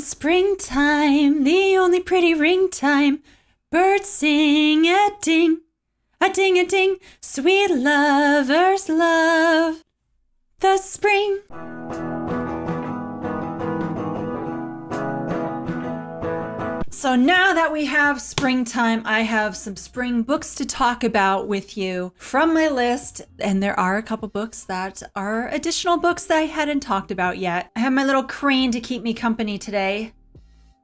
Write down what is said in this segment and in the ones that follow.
springtime, the only pretty ring time. Birds sing a ding, a ding, a ding. Sweet lovers love the spring. So now that we have springtime, I have some spring books to talk about with you from my list. And there are a couple books that are additional books that I hadn't talked about yet. I have my little crane to keep me company today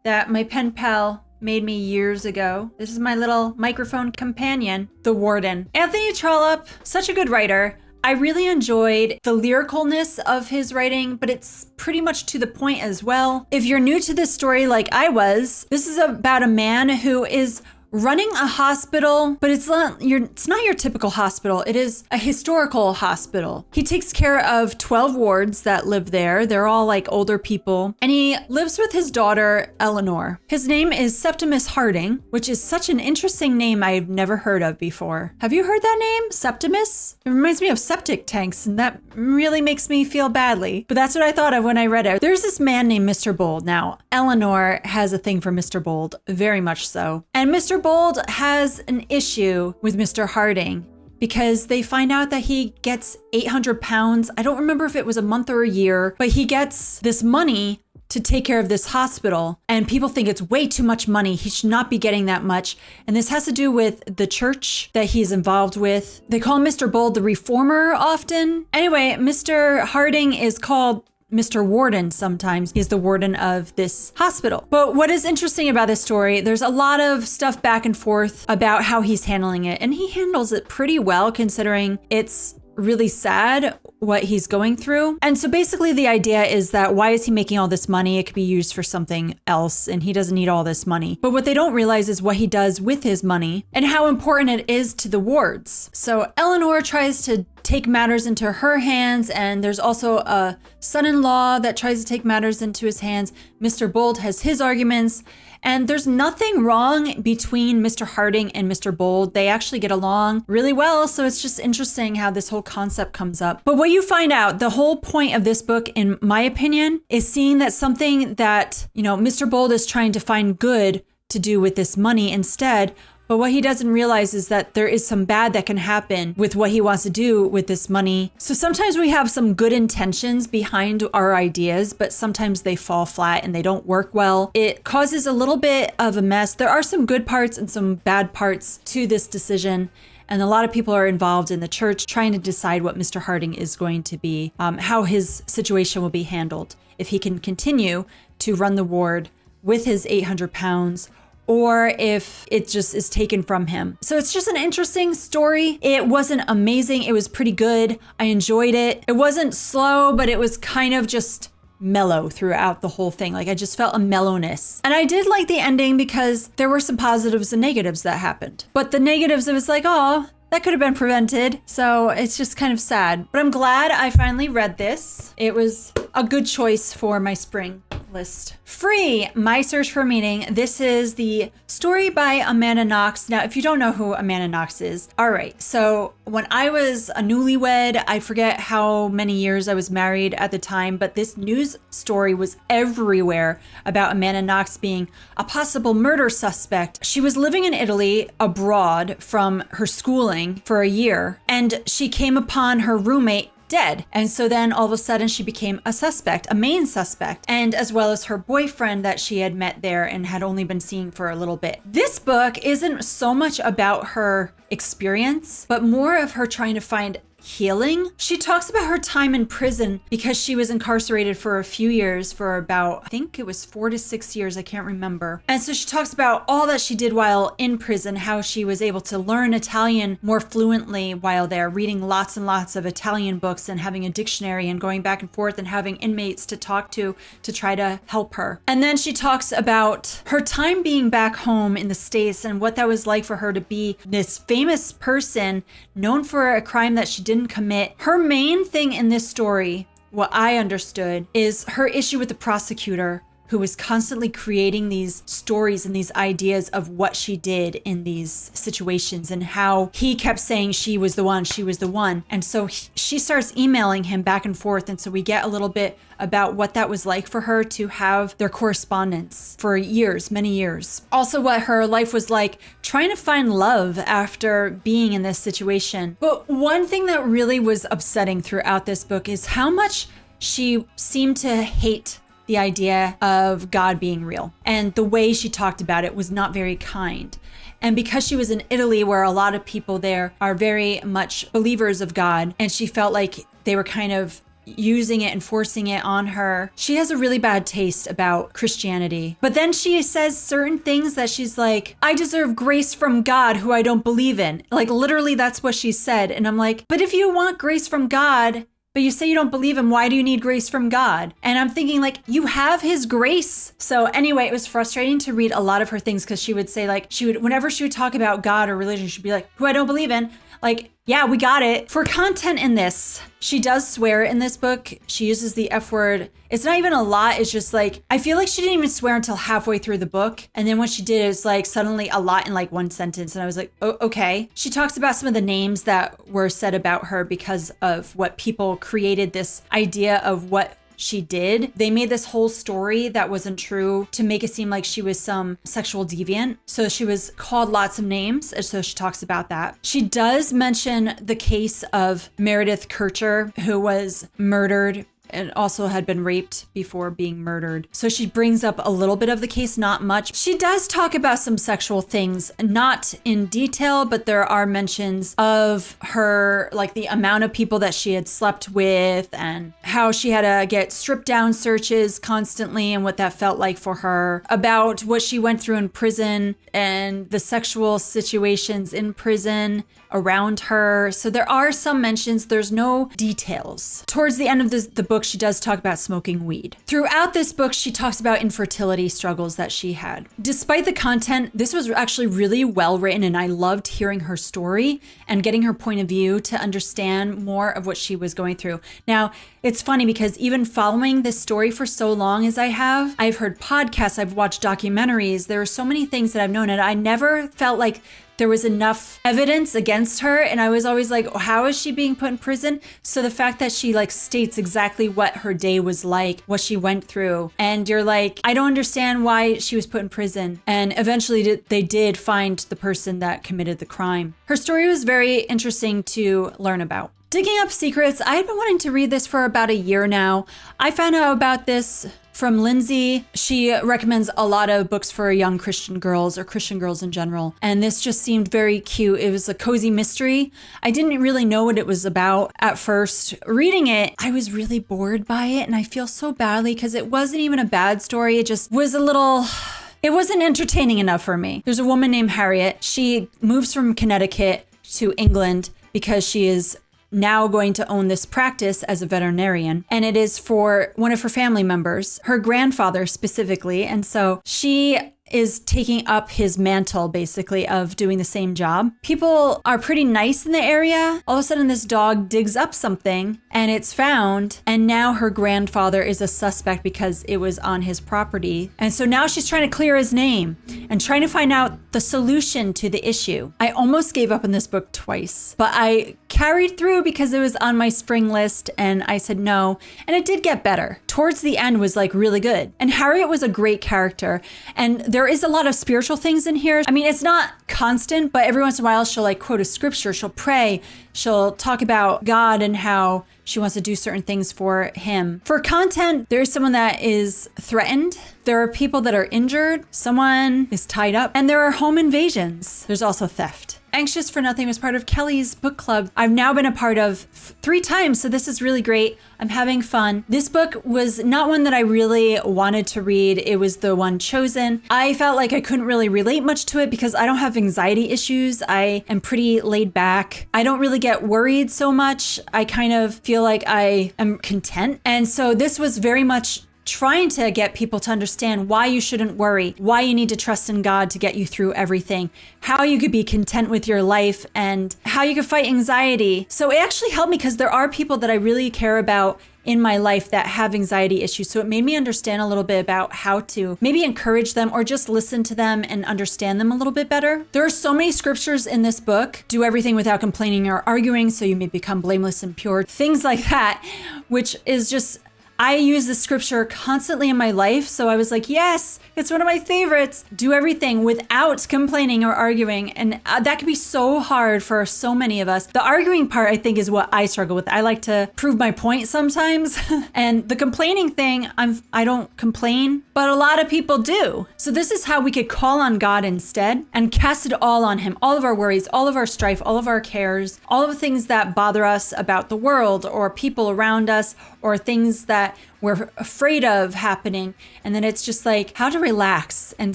that my pen pal made me years ago. This is my little microphone companion, the Warden. Anthony Trollope, such a good writer. I really enjoyed the lyricalness of his writing, but it's pretty much to the point as well. If you're new to this story like I was, this is about a man who is running a hospital, but it's not your typical hospital. It is a historical hospital. He takes care of 12 wards that live there. They're all like older people. And he lives with his daughter, Eleanor. His name is Septimus Harding, which is such an interesting name I've never heard of before. Have you heard that name? Septimus? It reminds me of septic tanks, and that really makes me feel badly. But that's what I thought of when I read it. There's this man named Mr. Bold. Now, Eleanor has a thing for Mr. Bold, very much so. And Mr. Bold has an issue with Mr. Harding because they find out that he gets 800 pounds. I don't remember if it was a month or a year, but he gets this money to take care of this hospital. And people think it's way too much money. He should not be getting that much. And this has to do with the church that he's involved with. They call Mr. Bold the reformer often. Anyway, Mr. Harding is called Mr. Warden sometimes. He's the warden of this hospital. But what is interesting about this story, there's a lot of stuff back and forth about how he's handling it. And he handles it pretty well considering it's really sad what he's going through. And so basically the idea is that why is he making all this money? It could be used for something else and he doesn't need all this money. But what they don't realize is what he does with his money and how important it is to the wards. So Eleanor tries to take matters into her hands, and there's also a son-in-law that tries to take matters into his hands. Mr. Bold has his arguments, and there's nothing wrong between Mr. Harding and Mr. Bold. They actually get along really well, so it's just interesting how this whole concept comes up. But what you find out, the whole point of this book, in my opinion, is seeing that something that, Mr. Bold is trying to find good to do with this money instead. But what he doesn't realize is that there is some bad that can happen with what he wants to do with this money. So sometimes we have some good intentions behind our ideas, but sometimes they fall flat and they don't work well. It causes a little bit of a mess. There are some good parts and some bad parts to this decision. And a lot of people are involved in the church trying to decide what Mr. Harding is going to be, how his situation will be handled. If he can continue to run the ward with his 800 pounds, or if it just is taken from him. So it's just an interesting story. It wasn't amazing. It was pretty good. I enjoyed it. It wasn't slow, but it was kind of just mellow throughout the whole thing. Like I just felt a mellowness. And I did like the ending because there were some positives and negatives that happened. But the negatives, it was like, oh, that could have been prevented. So it's just kind of sad. But I'm glad I finally read this. It was a good choice for my spring list. Free, My Search for Meaning. This is the story by Amanda Knox. Now, if you don't know who Amanda Knox is, all right. So when I was a newlywed, I forget how many years I was married at the time, but this news story was everywhere about Amanda Knox being a possible murder suspect. She was living in Italy abroad from her schooling for a year, and she came upon her roommate dead. And so then all of a sudden she became a suspect, a main suspect, and as well as her boyfriend that she had met there and had only been seeing for a little bit. This book isn't so much about her experience, but more of her trying to find healing. She talks about her time in prison because she was incarcerated for a few years, for about, I think it was 4 to 6 years, I can't remember. And so she talks about all that she did while in prison, how she was able to learn Italian more fluently while there, reading lots and lots of Italian books and having a dictionary and going back and forth and having inmates to talk to try to help her. And then she talks about her time being back home in the States and what that was like for her to be this famous person known for a crime that she didn't commit. Her main thing in this story, what I understood, is her issue with the prosecutor who was constantly creating these stories and these ideas of what she did in these situations and how he kept saying she was the one, she was the one. And so she starts emailing him back and forth. And so we get a little bit about what that was like for her to have their correspondence for years, many years. Also, what her life was like trying to find love after being in this situation. But one thing that really was upsetting throughout this book is how much she seemed to hate the idea of God being real. And the way she talked about it was not very kind. And because she was in Italy, where a lot of people there are very much believers of God, and she felt like they were kind of using it and forcing it on her, she has a really bad taste about Christianity. But then she says certain things that she's like, I deserve grace from God who I don't believe in. Like literally that's what she said. And I'm like, but if you want grace from God, but you say you don't believe him, why do you need grace from God? And I'm thinking like, you have his grace. So anyway, it was frustrating to read a lot of her things because she would say like, whenever she would talk about God or religion, she'd be like, who I don't believe in. Like, yeah, we got it. For content in this, she does swear in this book. She uses the F word. It's not even a lot. It's just like, I feel like she didn't even swear until halfway through the book. And then when she did, it's like suddenly a lot in like one sentence. And I was like, oh, okay. She talks about some of the names that were said about her because of what people created this idea of what she did. They made this whole story that wasn't true to make it seem like she was some sexual deviant. So she was called lots of names. And so she talks about that. She does mention the case of Meredith Kircher, who was murdered and also had been raped before being murdered. So she brings up a little bit of the case, not much. She does talk about some sexual things, not in detail, but there are mentions of her, like the amount of people that she had slept with and how she had to get stripped down searches constantly and what that felt like for her, about what she went through in prison and the sexual situations in prison around her. So there are some mentions, there's no details. Towards the end of the book, she does talk about smoking weed. Throughout this book, she talks about infertility struggles that she had. Despite the content, this was actually really well written, and I loved hearing her story and getting her point of view to understand more of what she was going through. Now, it's funny because even following this story for so long as I have, I've heard podcasts, I've watched documentaries, there are so many things that I've known, and I never felt like there was enough evidence against her. And I was always like, oh, how is she being put in prison? So the fact that she like states exactly what her day was like, what she went through. And you're like, I don't understand why she was put in prison. And eventually they did find the person that committed the crime. Her story was very interesting to learn about. Digging Up Secrets, I had been wanting to read this for about a year now. I found out about this from Lindsay. She recommends a lot of books for young Christian girls or Christian girls in general. And this just seemed very cute. It was a cozy mystery. I didn't really know what it was about at first. Reading it, I was really bored by it. And I feel so badly because it wasn't even a bad story. It just was it wasn't entertaining enough for me. There's a woman named Harriet. She moves from Connecticut to England because she is now going to own this practice as a veterinarian. And it is for one of her family members, her grandfather specifically. And so she is taking up his mantle, basically, of doing the same job. People are pretty nice in the area. All of a sudden, this dog digs up something and it's found. And now her grandfather is a suspect because it was on his property. And so now she's trying to clear his name and trying to find out the solution to the issue. I almost gave up on this book twice, but I carried through because it was on my spring list and I said no. And it did get better. Towards the end was like really good. And Harriet was a great character. And there is a lot of spiritual things in here. I mean, it's not constant, but every once in a while she'll like quote a scripture, she'll pray, she'll talk about God and how she wants to do certain things for him. For content, there's someone that is threatened. There are people that are injured. Someone is tied up. And there are home invasions. There's also theft. Anxious for Nothing was part of Kelly's book club. I've now been a part of 3 times, so this is really great. I'm having fun. This book was not one that I really wanted to read. It was the one chosen. I felt like I couldn't really relate much to it because I don't have anxiety issues. I am pretty laid back. I don't really get worried so much. I kind of feel like I am content. And so this was very much trying to get people to understand why you shouldn't worry, why you need to trust in God to get you through everything, how you could be content with your life, and how you could fight anxiety. So it actually helped me because there are people that I really care about in my life that have anxiety issues. So it made me understand a little bit about how to maybe encourage them or just listen to them and understand them a little bit better. There are so many scriptures in this book. Do everything without complaining or arguing so you may become blameless and pure. Things like that, which is just, I use this scripture constantly in my life. So I was like, yes, it's one of my favorites. Do everything without complaining or arguing. And that can be so hard for so many of us. The arguing part, I think, is what I struggle with. I like to prove my point sometimes. And the complaining thing, I don't complain, but a lot of people do. So this is how we could call on God instead and cast it all on him. All of our worries, all of our strife, all of our cares, all of the things that bother us about the world or people around us, or things that we're afraid of happening. And then it's just like how to relax and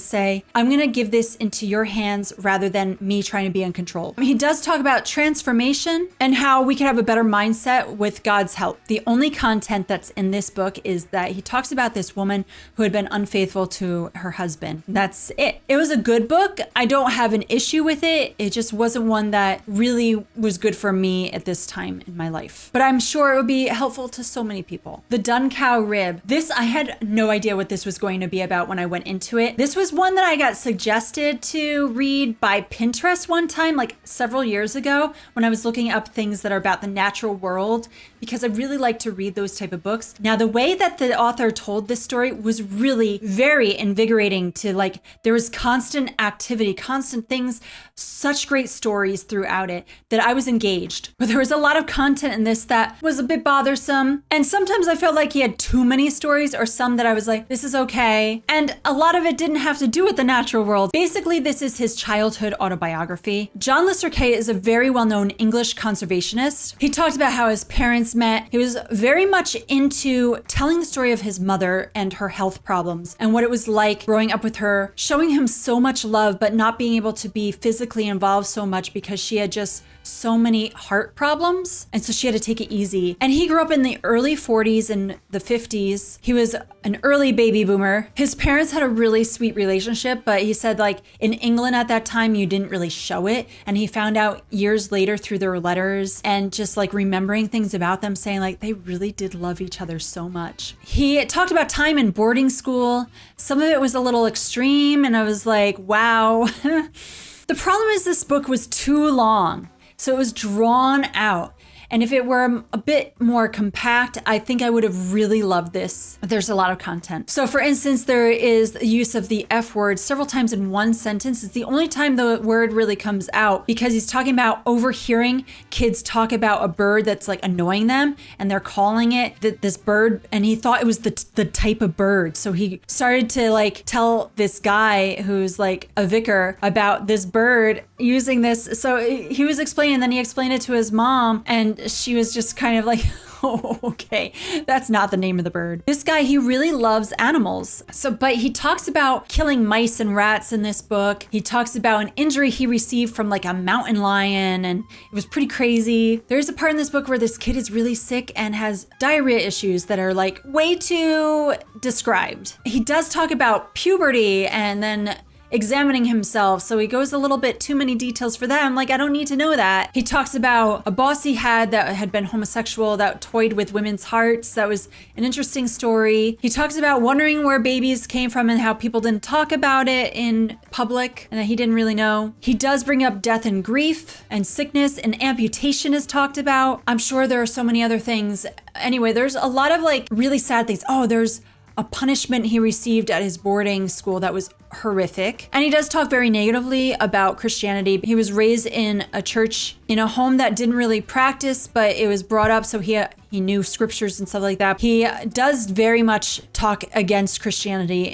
say, I'm going to give this into your hands rather than me trying to be in control. He does talk about transformation and how we can have a better mindset with God's help. The only content that's in this book is that he talks about this woman who had been unfaithful to her husband. That's it. It was a good book. I don't have an issue with it. It just wasn't one that really was good for me at this time in my life. But I'm sure it would be helpful to so many people. The Dun Cow Rib. This, I had no idea what this was going to be about when I went into it. This was one that I got suggested to read by Pinterest one time, like several years ago, when I was looking up things that are about the natural world, because I really like to read those type of books. Now, the way that the author told this story was really very invigorating to like, there was constant activity, constant things, such great stories throughout it that I was engaged. But there was a lot of content in this that was a bit bothersome. And sometimes I felt like he had too many stories, or some that I was like, this is okay. And a lot of it didn't have to do with the natural world. Basically, this is his childhood autobiography. John Le Carré is a very well-known English conservationist. He talked about how his parents met. He was very much into telling the story of his mother and her health problems and what it was like growing up with her, showing him so much love, but not being able to be physically involved so much because she had just so many heart problems. And so she had to take it easy. And he grew up in the early 40s and the 50s. He was an early baby boomer. His parents had a really sweet relationship, but he said like in England at that time, you didn't really show it. And he found out years later through their letters and just like remembering things about them, saying like they really did love each other so much. He talked about time in boarding school. Some of it was a little extreme and I was like, wow. The problem is this book was too long. So it was drawn out. And if it were a bit more compact, I think I would have really loved this. There's a lot of content. So for instance, there is the use of the F word several times in one sentence. It's the only time the word really comes out because he's talking about overhearing kids talk about a bird that's like annoying them and they're calling it this bird, and he thought it was the type of bird. So he started to like tell this guy who's like a vicar about this bird using this. So he was explaining, then he explained it to his mom, and she was just kind of like, oh, okay, that's not the name of the bird. This guy, he really loves animals. But he talks about killing mice and rats in this book. He talks about an injury he received from like a mountain lion, and it was pretty crazy. There's a part in this book where this kid is really sick and has diarrhea issues that are like way too described. He does talk about puberty and then examining himself. So he goes a little bit too many details for that. I'm like, I don't need to know that. He talks about a boss he had that had been homosexual that toyed with women's hearts. That was an interesting story. He talks about wondering where babies came from and how people didn't talk about it in public and that he didn't really know. He does bring up death and grief and sickness, and amputation is talked about. I'm sure there are so many other things. Anyway, there's a lot of like really sad things. Oh, there's a punishment he received at his boarding school that was horrific. And he does talk very negatively about Christianity. He was raised in a church in a home that didn't really practice, but it was brought up so he knew scriptures and stuff like that. He does very much talk against Christianity,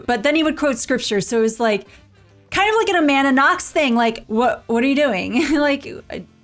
but then he would quote scripture. So it was like kind of like an Amanda Knox thing, like what are you doing? Like,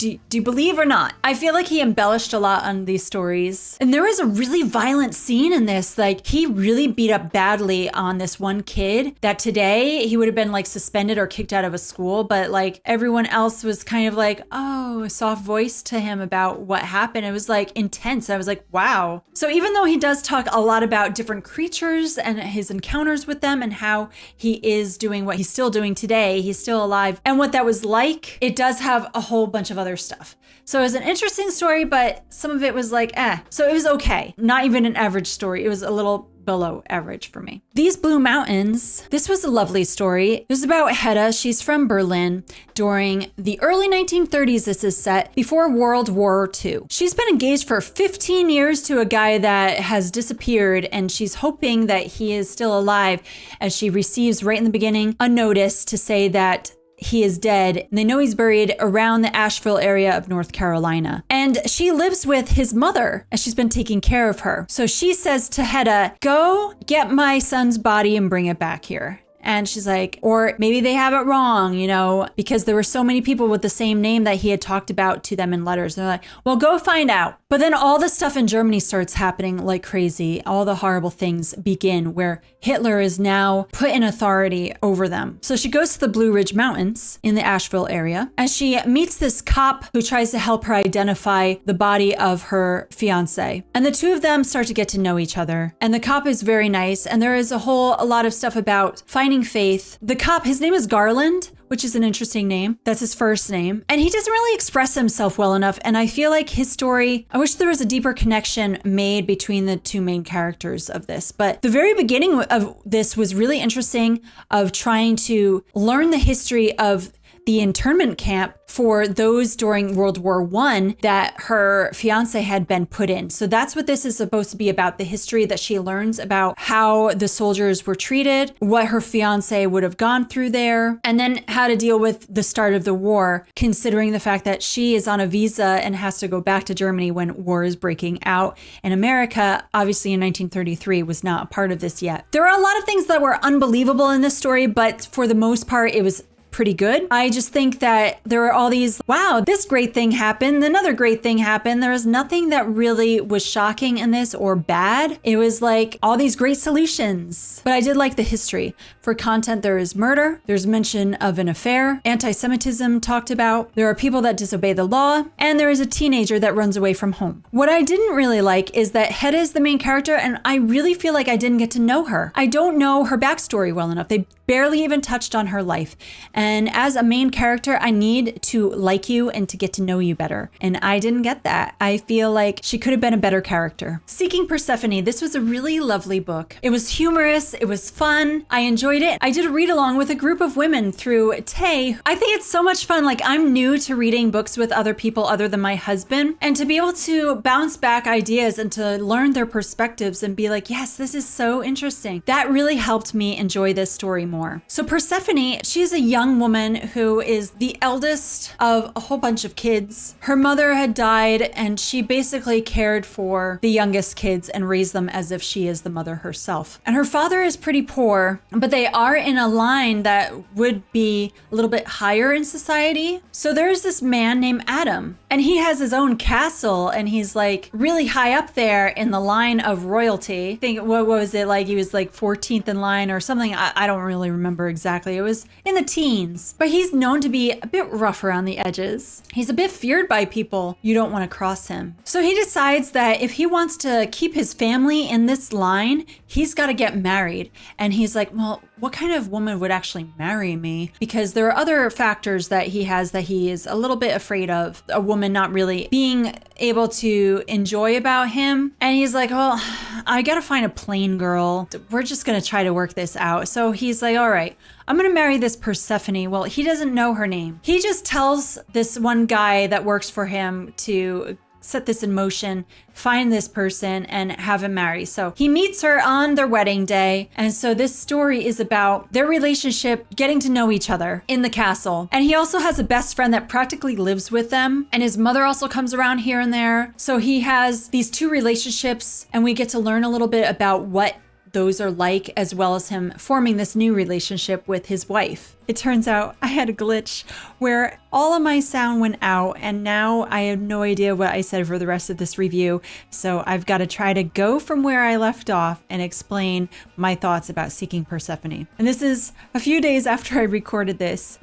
do you believe or not? I feel like he embellished a lot on these stories. And there was a really violent scene in this. Like, he really beat up badly on this one kid that today he would have been like suspended or kicked out of a school. But like everyone else was kind of like, oh, a soft voice to him about what happened. It was like intense. I was like, wow. So even though he does talk a lot about different creatures and his encounters with them and how he is doing what he's still doing today, he's still alive, and what that was like, it does have a whole bunch of other stuff. So it was an interesting story, but some of it was like, So it was okay. Not even an average story. It was a little below average for me. These Blue Mountains, this was a lovely story. It was about Hedda. She's from Berlin. During the early 1930s, this is set before World War II. She's been engaged for 15 years to a guy that has disappeared, and she's hoping that he is still alive, as she receives right in the beginning a notice to say that he is dead. And they know he's buried around the Asheville area of North Carolina. And she lives with his mother, as she's been taking care of her. So she says to Hedda, go get my son's body and bring it back here. And she's like, or maybe they have it wrong, you know, because there were so many people with the same name that he had talked about to them in letters. They're like, well, go find out. But then all the stuff in Germany starts happening like crazy. All the horrible things begin where Hitler is now put in authority over them. So she goes to the Blue Ridge Mountains in the Asheville area, and she meets this cop who tries to help her identify the body of her fiance. And the two of them start to get to know each other. And the cop is very nice. And there is a lot of stuff about finding faith. The cop, his name is Garland, which is an interesting name. That's his first name. And he doesn't really express himself well enough. And I feel like his story, I wish there was a deeper connection made between the two main characters of this. But the very beginning of this was really interesting, of trying to learn the history of the internment camp for those during World War I that her fiance had been put in. So that's what this is supposed to be about, the history that she learns about how the soldiers were treated, what her fiance would have gone through there, and then how to deal with the start of the war, considering the fact that she is on a visa and has to go back to Germany when war is breaking out. And America, obviously in 1933, was not a part of this yet. There are a lot of things that were unbelievable in this story, but for the most part, it was pretty good. I just think that there are all these, wow, this great thing happened, another great thing happened. There was nothing that really was shocking in this or bad. It was like all these great solutions. But I did like the history. For content, there is murder, there's mention of an affair, anti-Semitism talked about, there are people that disobey the law, and there is a teenager that runs away from home. What I didn't really like is that Hedda is the main character, and I really feel like I didn't get to know her. I don't know her backstory well enough. They barely even touched on her life. And as a main character, I need to like you and to get to know you better. And I didn't get that. I feel like she could have been a better character. Seeking Persephone, this was a really lovely book. It was humorous. It was fun. I enjoyed it. I did a read along with a group of women through Tay. I think it's so much fun. Like, I'm new to reading books with other people other than my husband. And to be able to bounce back ideas and to learn their perspectives and be like, yes, this is so interesting. That really helped me enjoy this story more. So Persephone, she's a young woman who is the eldest of a whole bunch of kids. Her mother had died, and she basically cared for the youngest kids and raised them as if she is the mother herself. And her father is pretty poor, but they are in a line that would be a little bit higher in society. So there's this man named Adam, and he has his own castle, and he's like really high up there in the line of royalty. I think, what was it, like he was like 14th in line or something? I don't really remember exactly. It was in the teens, but he's known to be a bit rough around the edges. He's a bit feared by people. You don't want to cross him. So he decides that if he wants to keep his family in this line, he's got to get married. And he's like, well, what kind of woman would actually marry me? Because there are other factors that he has that he is a little bit afraid of, a woman not really being able to enjoy about him. And he's like, well, I got to find a plain girl. We're just going to try to work this out. So he's like, all right, I'm going to marry this Persephone. Well, he doesn't know her name. He just tells this one guy that works for him to set this in motion, find this person and have him marry. So he meets her on their wedding day. And so this story is about their relationship, getting to know each other in the castle. And he also has a best friend that practically lives with them. And his mother also comes around here and there. So he has these two relationships, and we get to learn a little bit about what what those are like, as well as him forming this new relationship with his wife. It turns out I had a glitch where all of my sound went out, and now I have no idea what I said for the rest of this review. So I've got to try to go from where I left off and explain my thoughts about Seeking Persephone. And this is a few days after I recorded this.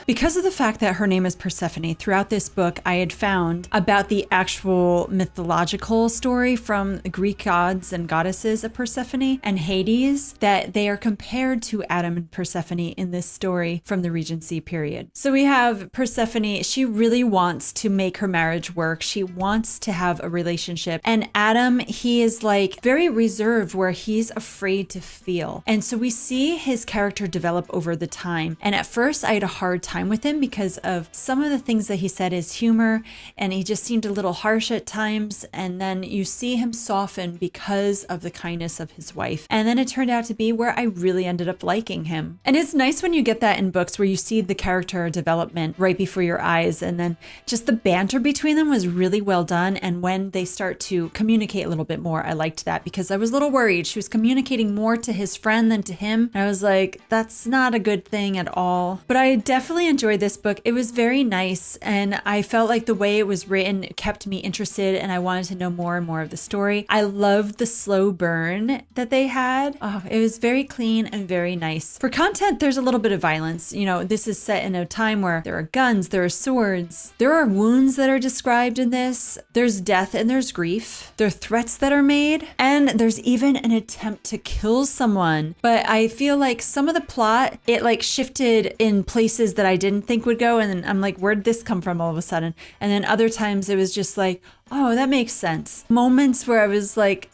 Because of the fact that her name is Persephone, throughout this book, I had found about the actual mythological story from the Greek gods and goddesses of Persephone and Hades, that they are compared to Adam and Persephone in this story from the Regency period. So we have Persephone. She really wants to make her marriage work. She wants to have a relationship. And Adam, he is like very reserved, where he's afraid to feel. And so we see his character develop over the time. And at first I had a hard time with him because of some of the things that he said as humor, and he just seemed a little harsh at times. And then you see him soften because of the kindness of his wife. And then it turned out to be where I really ended up liking him. And it's nice when you get that in books, where you see the character development right before your eyes, and then just the banter between them was really well done. And when they start to communicate a little bit more, I liked that, because I was a little worried. She was communicating more to his friend than to him. I was like, that's not a good thing at all. But I definitely enjoyed this book. It was very nice, and I felt like the way it was written kept me interested, and I wanted to know more and more of the story. I loved the slow burn that they had. Oh, it was very clean and very nice. For content, there's a little bit of violence. You know, this is set in a time where there are guns, there are swords, there are wounds that are described in this, there's death and there's grief, there are threats that are made, and there's even an attempt to kill someone. But I feel like some of the plot, it like shifted in places that I didn't think would go, and I'm like, where'd this come from all of a sudden? And then other times it was just like, oh, that makes sense. Moments where I was like,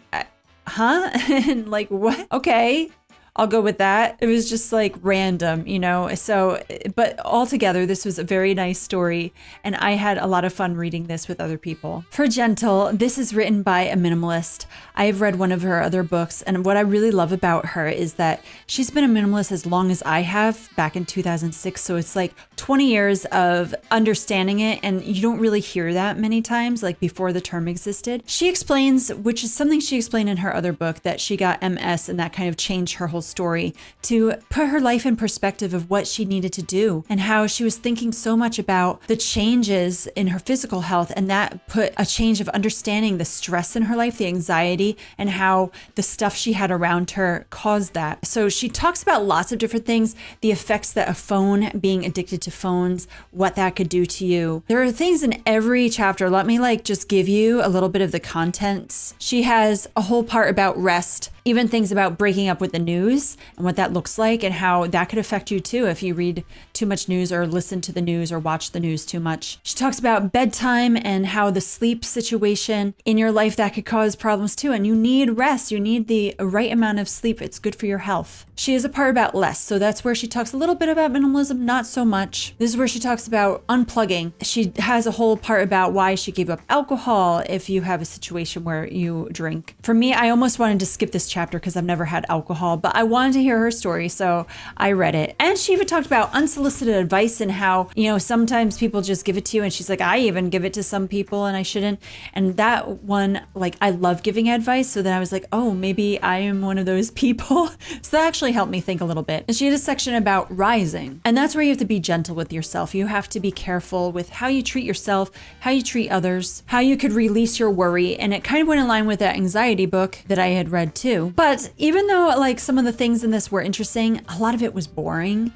huh? And like, what? Okay, I'll go with that. It was just like random, you know? So, but altogether, this was a very nice story, and I had a lot of fun reading this with other people. For Gentle, this is written by a minimalist. I have read one of her other books, and what I really love about her is that she's been a minimalist as long as I have, back in 2006. So it's like 20 years of understanding it, and you don't really hear that many times, like before the term existed. She explains, which is something she explained in her other book, that she got MS, and that kind of changed her whole story, to put her life in perspective of what she needed to do, and how she was thinking so much about the changes in her physical health, and that put a change of understanding the stress in her life, the anxiety, and how the stuff she had around her caused that. So she talks about lots of different things, the effects that a phone, being addicted to phones, what that could do to you. There are things in every chapter. Let me like just give you a little bit of the contents. She has a whole part about rest, even things about breaking up with the news and what that looks like, and how that could affect you too if you read too much news or listen to the news or watch the news too much. She talks about bedtime and how the sleep situation in your life, that could cause problems too. And you need rest. You need the right amount of sleep. It's good for your health. She has a part about less. So that's where she talks a little bit about minimalism, not so much. This is where she talks about unplugging. She has a whole part about why she gave up alcohol if you have a situation where you drink. For me, I almost wanted to skip this chapter because I've never had alcohol, but I wanted to hear her story, so I read it. And she even talked about unsolicited advice and how, you know, sometimes people just give it to you, and she's like, I even give it to some people and I shouldn't. And that one, like, I love giving advice, so then I was like, oh, maybe I am one of those people. So that actually helped me think a little bit. And she had a section about rising, and that's where you have to be gentle with yourself. You have to be careful with how you treat yourself, how you treat others, how you could release your worry. And it kind of went in line with that anxiety book that I had read too. But even though like some of the things in this were interesting, a lot of it was boring.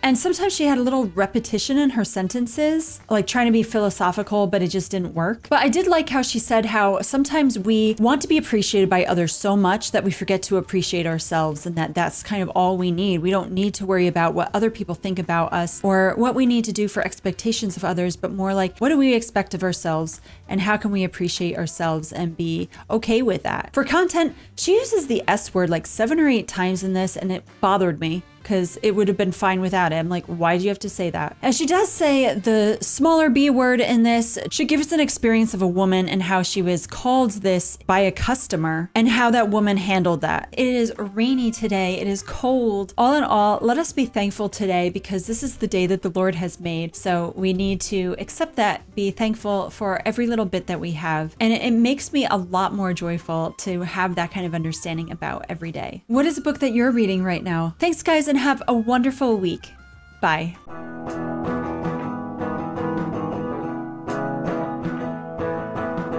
And sometimes she had a little repetition in her sentences, like trying to be philosophical, but it just didn't work. But I did like how she said how sometimes we want to be appreciated by others so much that we forget to appreciate ourselves, and that that's kind of all we need. We don't need to worry about what other people think about us or what we need to do for expectations of others, but more like, what do we expect of ourselves, and how can we appreciate ourselves and be okay with that? For content, she uses the S word like 7 or 8 times in this, and it bothered me. because it would have been fine without him. Like, why do you have to say that? And she does say the smaller B word in this should give us an experience of a woman and how she was called this by a customer and how that woman handled that. It is rainy today. It is cold. All in all, let us be thankful today because this is the day that the Lord has made. So we need to accept that, be thankful for every little bit that we have. And it makes me a lot more joyful to have that kind of understanding about every day. What is a book that you're reading right now? Thanks, guys, and have a wonderful week. Bye.